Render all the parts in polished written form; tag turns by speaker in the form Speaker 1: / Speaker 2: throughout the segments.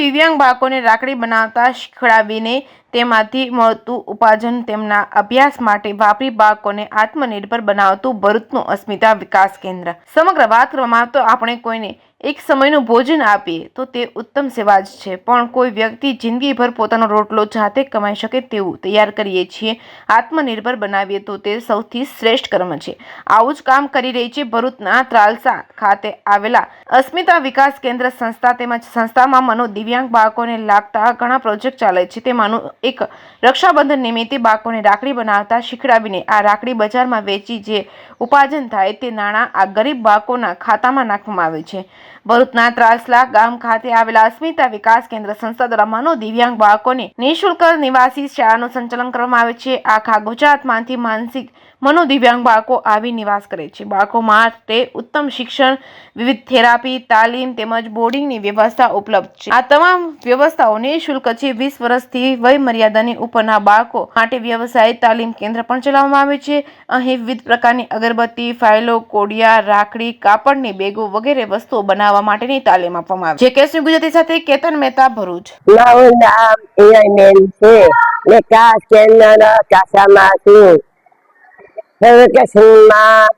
Speaker 1: મનોદિવ્યાંગ બાળકોને રાખડી બનાવતા શીખવાડીને તેમાંથી મળતું ઉપાર્જન તેમના અભ્યાસ માટે વાપરી બાળકોને આત્મનિર્ભર બનાવતું ભરૂચનું અસ્મિતા વિકાસ કેન્દ્ર। સમગ્ર વાત કરવામાં તો આપણે કોઈને એક સમયનું ભોજન આપીએ તો તે ઉત્તમ સેવા જ છે, પણ કોઈ વ્યક્તિ જિંદગીભર પોતાનો રોટલો જાતે કમાઈ શકે તેવું તૈયાર કરીએ છીએ, આત્મનિર્ભર બનાવીએ તો તે સૌથી શ્રેષ્ઠ કર્મ છે। આવું જ કામ કરી રહી છે ભરૂચના ત્રાલસા ખાતે આવેલા અસ્મિતા વિકાસ કેન્દ્ર સંસ્થા। તેમજ સંસ્થામાં મનોદિવ્યાંગ બાળકોને લાગતા ઘણા પ્રોજેક્ટ ચાલે છે, તેમાંનું એક રક્ષાબંધન નિમિત્તે બાળકોને રાખડી બનાવતા શીખડાવીને આ રાખડી બજારમાં વેચી જે ઉપાર્જન થાય તે નાણાં આ ગરીબ બાળકોના ખાતામાં નાખવામાં આવે છે। ભરૂચના ત્રાસલા ગામ ખાતે આવેલા અસ્મિતા વિકાસ કેન્દ્ર સંસ્થા દ્વારા મનોદિવ્યાંગ બાળકોને નિઃશુલ્ક નિવાસી શાળાનું સંચાલન કરવામાં આવે છે। આખા ગુજરાતમાંથી માનસિક મનોદિવ્યાંગ બાળકો આવી નિવાસ કરે છે। બાળકો માટે ઉત્તમ શિક્ષણ, વિવિધ થેરાપી, તાલીમ તેમજ બોર્ડિંગની વ્યવસ્થા ઉપલબ્ધ છે। આ તમામ વ્યવસ્થાઓ નિઃશુલ્ક છે। 20 વર્ષથી વય મર્યાદાની ઉપરના બાળકો માટે વ્યવસાય તાલીમ કેન્દ્ર પણ ચલાવવામાં આવે છે। અહીં વિવિધ પ્રકારની અગરબત્તી, ફાઇલો, કોડિયા, રાખડી, કાપડની બેગો વગેરે વસ્તુઓ બનાવવા માટેની તાલીમ આપવામાં આવે છે। કેસરી ગુજરાતી સાથે કેતન મહેતા, ભરૂચ।
Speaker 2: મારું નામ ઈરાબેન છે ને ખાસ કેન્દ્રના કાસામાં છું। વેકેશનમાં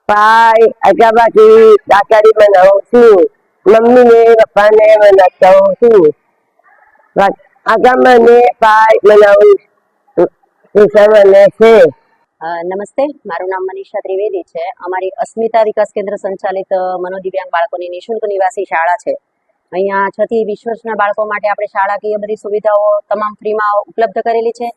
Speaker 2: પાય અગરબત્તી રાખડી બનાવું છું। મમ્મીને પપ્પાને બનાવતો છું। આગળ મને પાય બનાવું બને છે।
Speaker 3: નમસ્તે, મારું નામ મનીષા ત્રિવેદી છે। અમારી અસ્મિતા વિકાસ કેન્દ્ર સંચાલિત મનોદિવ્યાંગ બાળકોની નિઃશુલ્ક નિવાસી શાળા છે। અહીંયા 6 થી 20 વર્ષના બાળકો માટે આપણે શાળાકીય બધી સુવિધાઓ તમામ ફ્રીમાં ઉપલબ્ધ કરેલી છે।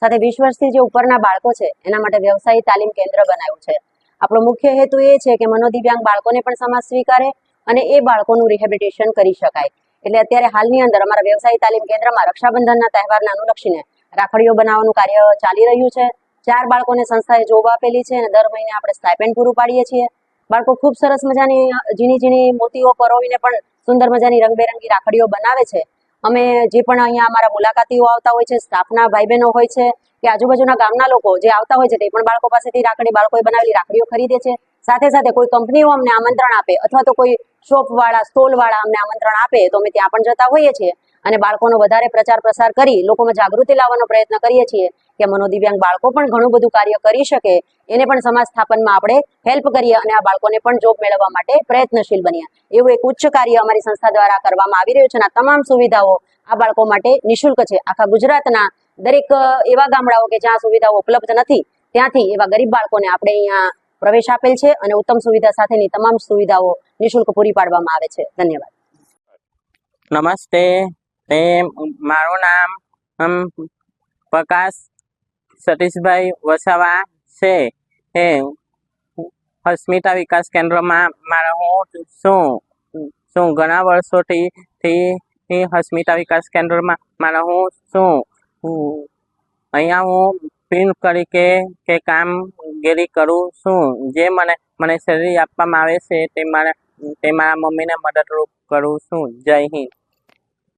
Speaker 3: સાથે 20 વર્ષથી જે ઉપરના બાળકો છે એના માટે વ્યવસાયી તાલીમ કેન્દ્ર બનાવ્યું છે। આપણો મુખ્ય હેતુ એ છે કે મનોદિવ્યાંગ બાળકોને પણ સમાજ સ્વીકારે અને એ બાળકોનું રિહેબિલિટેશન કરી શકાય। એટલે અત્યારે હાલની અંદર અમારા વ્યવસાયી તાલીમ કેન્દ્રમાં રક્ષાબંધનના તહેવારને અનુલક્ષીને રાખડીઓ બનાવવાનું કાર્ય ચાલી રહ્યું છે। 4 બાળકોને સંસ્થાએ જોબ આપેલી છે અને દર મહિને આપણે સ્ટાઇપેન્ડ પૂરું પાડીએ છીએ। બાળકો ખૂબ સરસ મજાની ઝીણી મોતીઓ પરોવીને પણ સુંદર મજાની રંગબેરંગી રાખડીઓ બનાવે છે। અમે જે પણ અહીંયા અમારા મુલાકાતીઓ આવતા હોય છે, સ્ટાફના ભાઈ બહેનો હોય છે કે આજુબાજુના ગામના લોકો જે આવતા હોય છે તે પણ બાળકો પાસેથી બાળકોએ બનાવેલી રાખડીઓ ખરીદે છે। સાથે સાથે કોઈ કંપનીઓ અમને આમંત્રણ આપે અથવા તો કોઈ શોપવાળા, સ્ટોલવાળા અમને આમંત્રણ આપે તો અમે ત્યાં પણ જતા હોઈએ છીએ અને બાળકોનો વધારે પ્રચાર પ્રસાર કરી લોકોમાં જાગૃતિ લાવવાનો પ્રયત્ન કરીએ છીએ કે મનોદિવ્યાંગ બાળકો પણ ઘણું બધું કાર્ય કરી શકે, એને પણ સમાજ સ્થાપનમાં આપણે હેલ્પ કરીએ અને આ બાળકોને પણ જોબ મેળવવા માટે પ્રયત્નશીલ બનીએ। એવું એક ઉચ્ચ કાર્ય અમારી સંસ્થા દ્વારા કરવામાં આવી રહ્યું છે અને આ તમામ સુવિધાઓ આ બાળકો માટે નિઃશુલ્ક છે। આખા ગુજરાતના દરેક એવા ગામડાઓ કે જ્યાં સુવિધાઓ ઉપલબ્ધ નથી ત્યાંથી એવા ગરીબ બાળકોને આપણે અહીંયા પ્રવેશ આપેલ છે અને ઉત્તમ સુવિધા સાથેની તમામ સુવિધાઓ નિઃશુલ્ક પૂરી પાડવામાં આવે છે। ધન્યવાદ।
Speaker 4: નમસ્તે, મારું નામ પ્રકાશ સતીશભાઈ વસાવા છે। અસ્મિતા વિકાસ કેન્દ્રમાં હું છું ઘણા વર્ષોથી અસ્મિતા વિકાસ કેન્દ્રમાં હું છું। અહીંયા હું પિન તરીકે કામગીરી કરું છું। જે મને સેલરી આપવામાં આવે છે તે મારા મમ્મીને મદદરૂપ કરું છું। જય હિન્દ।